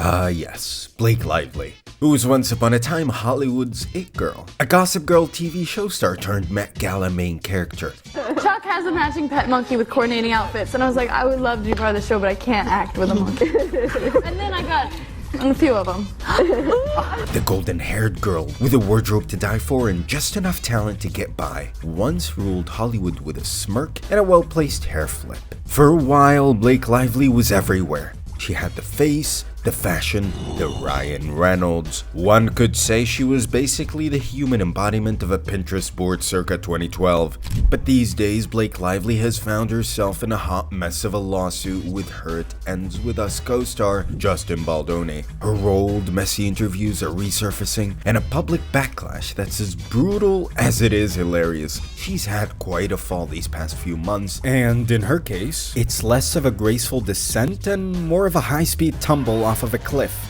Yes, Blake Lively, who was once upon a time Hollywood's it girl, a Gossip Girl TV show star turned Met Gala main character. Chuck has a matching pet monkey with coordinating outfits, and I was like, I would love to be part of the show, but I can't act with a monkey. And then I got a few of them. The golden-haired girl with a wardrobe to die for and just enough talent to get by, once ruled Hollywood with a smirk and a well-placed hair flip. For a while, Blake Lively was everywhere. She had the face, the fashion, the Ryan Reynolds. One could say she was basically the human embodiment of a Pinterest board circa 2012. But these days, Blake Lively has found herself in a hot mess of a lawsuit with her It Ends With Us co-star Justin Baldoni. Her old, messy interviews are resurfacing, and a public backlash that's as brutal as it is hilarious. She's had quite a fall these past few months, and in her case, it's less of a graceful descent and more of a high-speed tumble off of a cliff.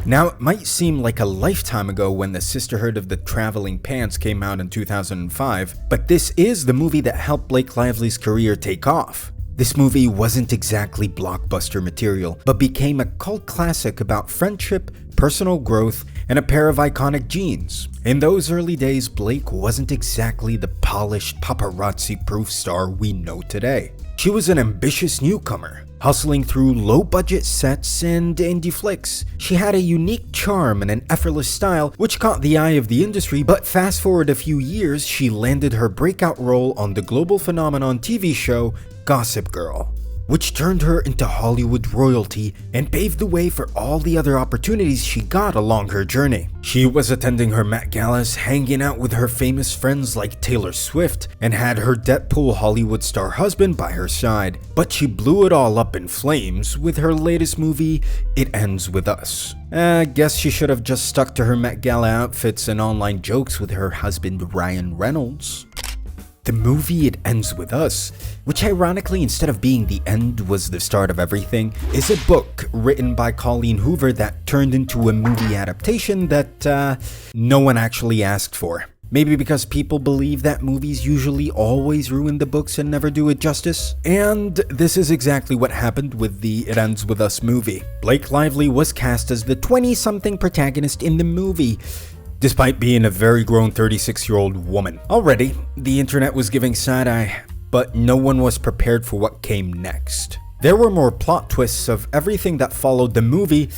Now, it might seem like a lifetime ago when the Sisterhood of the Traveling Pants came out in 2005, but this is the movie that helped Blake Lively's career take off. This movie wasn't exactly blockbuster material, but became a cult classic about friendship, personal growth, and a pair of iconic jeans. In those early days, Blake wasn't exactly the polished paparazzi-proof star we know today. She was an ambitious newcomer, hustling through low-budget sets and indie flicks. She had a unique charm and an effortless style which caught the eye of the industry, but fast forward a few years, she landed her breakout role on the global phenomenon TV show Gossip Girl, which turned her into Hollywood royalty and paved the way for all the other opportunities she got along her journey. She was attending her Met Galas, hanging out with her famous friends like Taylor Swift, and had her Deadpool Hollywood star husband by her side. But she blew it all up in flames with her latest movie, It Ends With Us. I guess she should have just stuck to her Met Gala outfits and online jokes with her husband Ryan Reynolds. The movie It Ends With Us, which ironically instead of being the end was the start of everything, is a book written by Colleen Hoover that turned into a movie adaptation that no one actually asked for. Maybe because people believe that movies usually always ruin the books and never do it justice? And this is exactly what happened with the It Ends With Us movie. Blake Lively was cast as the 20-something protagonist in the movie, despite being a very grown 36-year-old woman. Already, the internet was giving side-eye, but no one was prepared for what came next. There were more plot twists of everything that followed the movie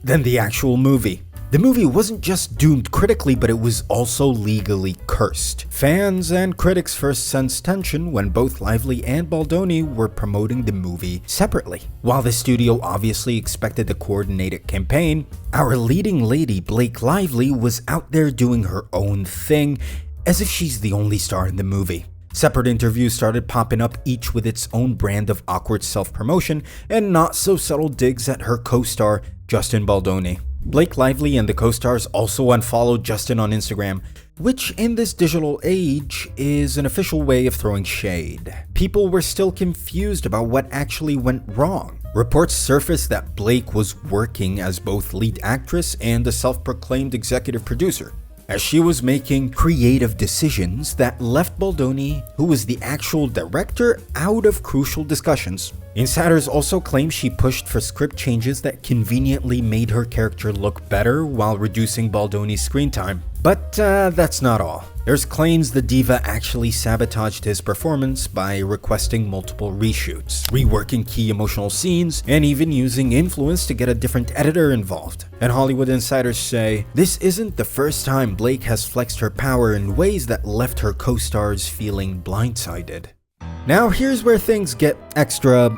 than the actual movie. The movie wasn't just doomed critically, but it was also legally cursed. Fans and critics first sensed tension when both Lively and Baldoni were promoting the movie separately. While the studio obviously expected a coordinated campaign, our leading lady, Blake Lively, was out there doing her own thing, as if she's the only star in the movie. Separate interviews started popping up, each with its own brand of awkward self-promotion and not-so-subtle digs at her co-star, Justin Baldoni. Blake Lively and the co-stars also unfollowed Justin on Instagram, which in this digital age is an official way of throwing shade. People were still confused about what actually went wrong. Reports surfaced that Blake was working as both lead actress and a self-proclaimed executive producer, as she was making creative decisions that left Baldoni, who was the actual director, out of crucial discussions. Insiders also claim she pushed for script changes that conveniently made her character look better while reducing Baldoni's screen time. But that's not all. There's claims the diva actually sabotaged his performance by requesting multiple reshoots, reworking key emotional scenes, and even using influence to get a different editor involved. And Hollywood insiders say, this isn't the first time Blake has flexed her power in ways that left her co-stars feeling blindsided. Now here's where things get extra.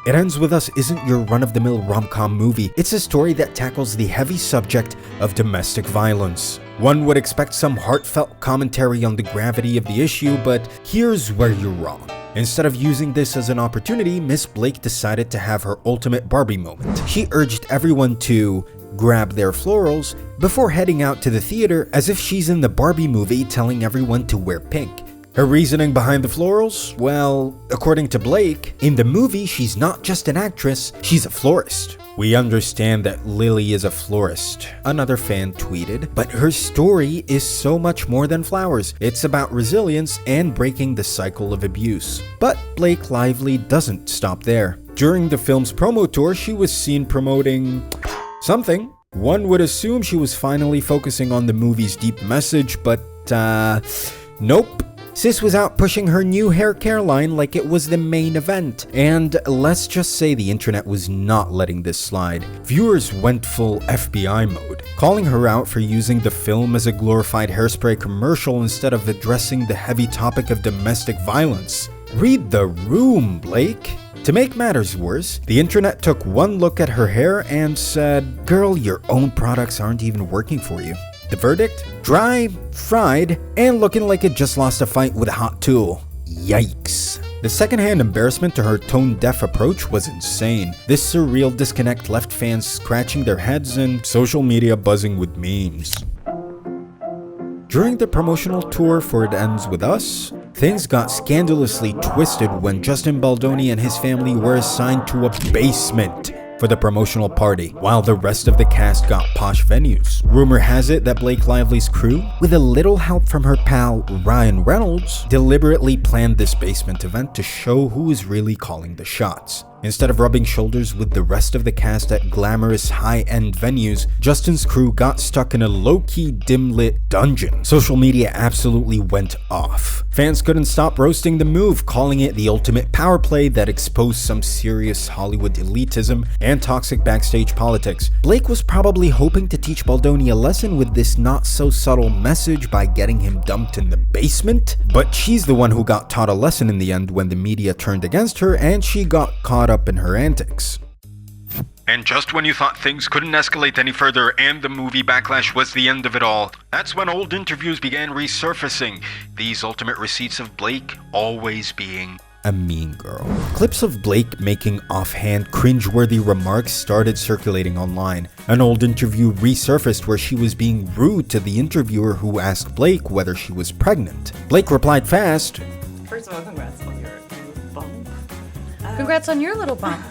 It Ends With Us isn't your run-of-the-mill rom-com movie. It's a story that tackles the heavy subject of domestic violence. One would expect some heartfelt commentary on the gravity of the issue, but here's where you're wrong. Instead of using this as an opportunity, Miss Blake decided to have her ultimate Barbie moment. She urged everyone to grab their florals before heading out to the theater as if she's in the Barbie movie telling everyone to wear pink. Her reasoning behind the florals? Well, according to Blake, in the movie she's not just an actress, she's a florist. "We understand that Lily is a florist," another fan tweeted, "but her story is so much more than flowers. It's about resilience and breaking the cycle of abuse." But Blake Lively doesn't stop there. During the film's promo tour, she was seen promoting something. One would assume she was finally focusing on the movie's deep message, but nope. Sis was out pushing her new hair care line like it was the main event. And let's just say the internet was not letting this slide. Viewers went full FBI mode, calling her out for using the film as a glorified hairspray commercial instead of addressing the heavy topic of domestic violence. Read the room, Blake. To make matters worse, the internet took one look at her hair and said, "Girl, your own products aren't even working for you." The verdict? Dry, fried, and looking like it just lost a fight with a hot tool. Yikes. The secondhand embarrassment to her tone-deaf approach was insane. This surreal disconnect left fans scratching their heads and social media buzzing with memes. During the promotional tour for It Ends With Us, things got scandalously twisted when Justin Baldoni and his family were assigned to a basement for the promotional party, while the rest of the cast got posh venues. Rumor has it that Blake Lively's crew, with a little help from her pal Ryan Reynolds, deliberately planned this basement event to show who is really calling the shots. Instead of rubbing shoulders with the rest of the cast at glamorous high-end venues, Justin's crew got stuck in a low-key dim-lit dungeon. Social media absolutely went off. Fans couldn't stop roasting the move, calling it the ultimate power play that exposed some serious Hollywood elitism and toxic backstage politics. Blake was probably hoping to teach Baldoni a lesson with this not-so-subtle message by getting him dumped in the basement, but she's the one who got taught a lesson in the end when the media turned against her and she got caught up in her antics. And just when you thought things couldn't escalate any further and the movie backlash was the end of it all, that's when old interviews began resurfacing. These ultimate receipts of Blake always being a mean girl. Clips of Blake making offhand, cringeworthy remarks started circulating online. An old interview resurfaced where she was being rude to the interviewer who asked Blake whether she was pregnant. Blake replied fast, "First of all, congrats on your bump." Congrats on your little bump.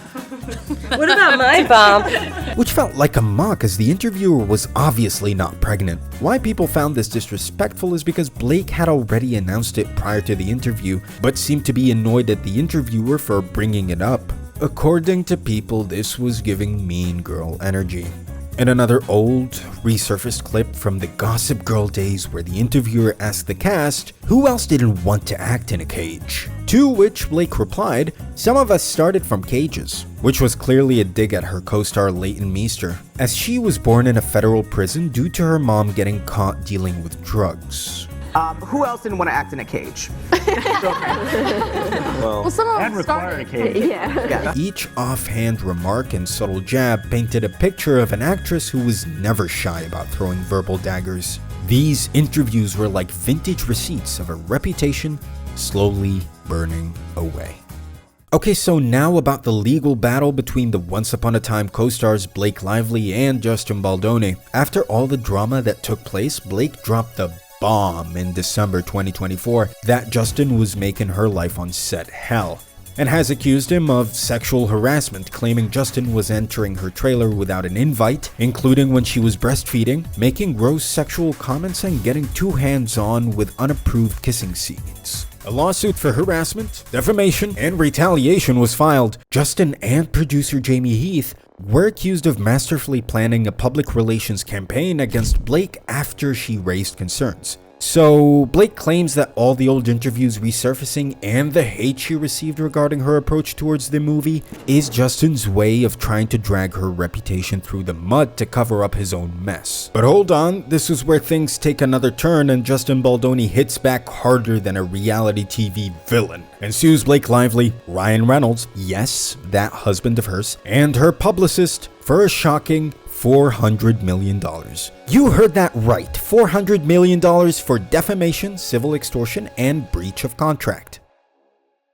What about my bump? which felt like a mock as the interviewer was obviously not pregnant. Why people found this disrespectful is because Blake had already announced it prior to the interview, but seemed to be annoyed at the interviewer for bringing it up. According to people, this was giving mean girl energy. In another old, resurfaced clip from the Gossip Girl days where the interviewer asked the cast, who else didn't want to act in a cage? To which Blake replied, some of us started from cages, which was clearly a dig at her co-star Leighton Meester, as she was born in a federal prison due to her mom getting caught dealing with drugs. Who else didn't want to act in a cage? Well, some of them require a started. cage. Yeah. Each offhand remark and subtle jab painted a picture of an actress who was never shy about throwing verbal daggers. These interviews were like vintage receipts of a reputation slowly burning away. Okay, so now about the legal battle between the Once Upon a Time co-stars Blake Lively and Justin Baldoni. After all the drama that took place, Blake dropped the bomb in December 2024 that Justin was making her life on set hell, and has accused him of sexual harassment, claiming Justin was entering her trailer without an invite, including when she was breastfeeding, making gross sexual comments and getting too hands-on with unapproved kissing scenes. A lawsuit for harassment, defamation, and retaliation was filed. Justin and producer Jamie Heath were accused of masterfully planning a public relations campaign against Blake after she raised concerns. So Blake claims that all the old interviews resurfacing and the hate she received regarding her approach towards the movie is Justin's way of trying to drag her reputation through the mud to cover up his own mess. But hold on, this is where things take another turn and Justin Baldoni hits back harder than a reality TV villain and sues Blake Lively, Ryan Reynolds, yes, that husband of hers, and her publicist for a shocking $400 million. You heard that right, $400 million for defamation, civil extortion, and breach of contract.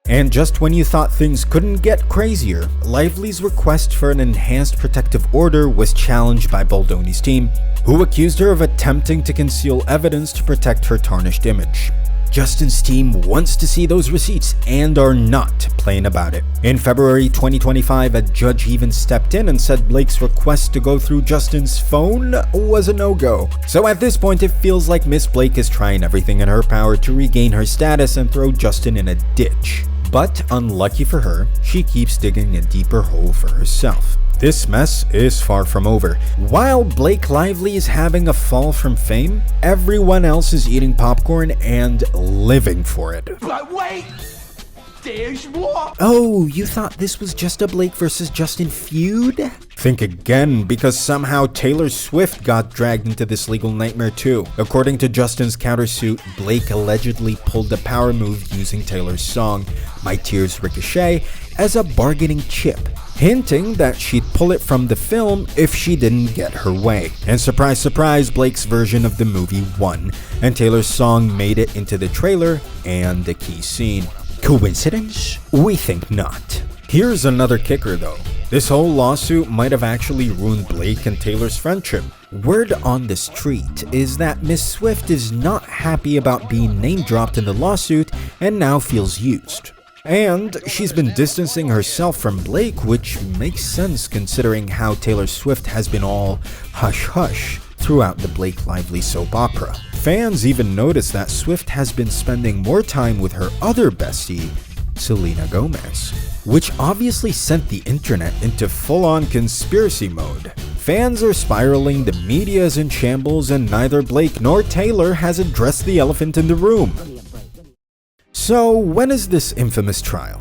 And just when you thought things couldn't get crazier, Lively's request for an enhanced protective order was challenged by Baldoni's team, who accused her of attempting to conceal evidence to protect her tarnished image. Justin's team wants to see those receipts and are not playing about it. In February 2025, a judge even stepped in and said Blake's request to go through Justin's phone was a no-go. So at this point, it feels like Miss Blake is trying everything in her power to regain her status and throw Justin in a ditch. But unlucky for her, she keeps digging a deeper hole for herself. This mess is far from over. While Blake Lively is having a fall from fame, everyone else is eating popcorn and living for it. But wait! There's more! Oh, you thought this was just a Blake versus Justin feud? Think again, because somehow Taylor Swift got dragged into this legal nightmare too. According to Justin's countersuit, Blake allegedly pulled a power move using Taylor's song, My Tears Ricochet, as a bargaining chip, hinting that she'd pull it from the film if she didn't get her way. And surprise, surprise, Blake's version of the movie won, and Taylor's song made it into the trailer and the key scene. Coincidence? We think not. Here's another kicker though. This whole lawsuit might have actually ruined Blake and Taylor's friendship. Word on the street is that Miss Swift is not happy about being name-dropped in the lawsuit and now feels used. And she's been distancing herself from Blake, which makes sense considering how Taylor Swift has been all hush-hush throughout the Blake Lively soap opera. Fans even noticed that Swift has been spending more time with her other bestie, Selena Gomez, which obviously sent the internet into full-on conspiracy mode. Fans are spiraling, the media is in shambles, and neither Blake nor Taylor has addressed the elephant in the room. So, when is this infamous trial?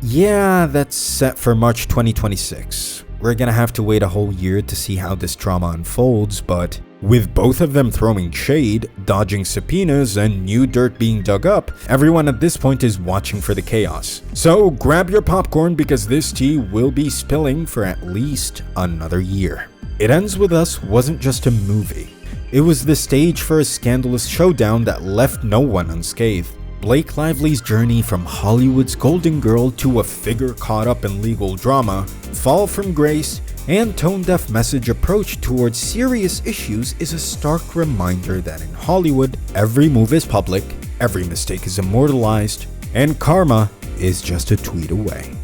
Yeah, that's set for March 2026. We're gonna have to wait a whole year to see how this drama unfolds, but with both of them throwing shade, dodging subpoenas, and new dirt being dug up, everyone at this point is watching for the chaos. So grab your popcorn because this tea will be spilling for at least another year. It Ends With Us wasn't just a movie. It was the stage for a scandalous showdown that left no one unscathed. Blake Lively's journey from Hollywood's golden girl to a figure caught up in legal drama, fall from grace, and tone-deaf message approach towards serious issues is a stark reminder that in Hollywood, every move is public, every mistake is immortalized, and karma is just a tweet away.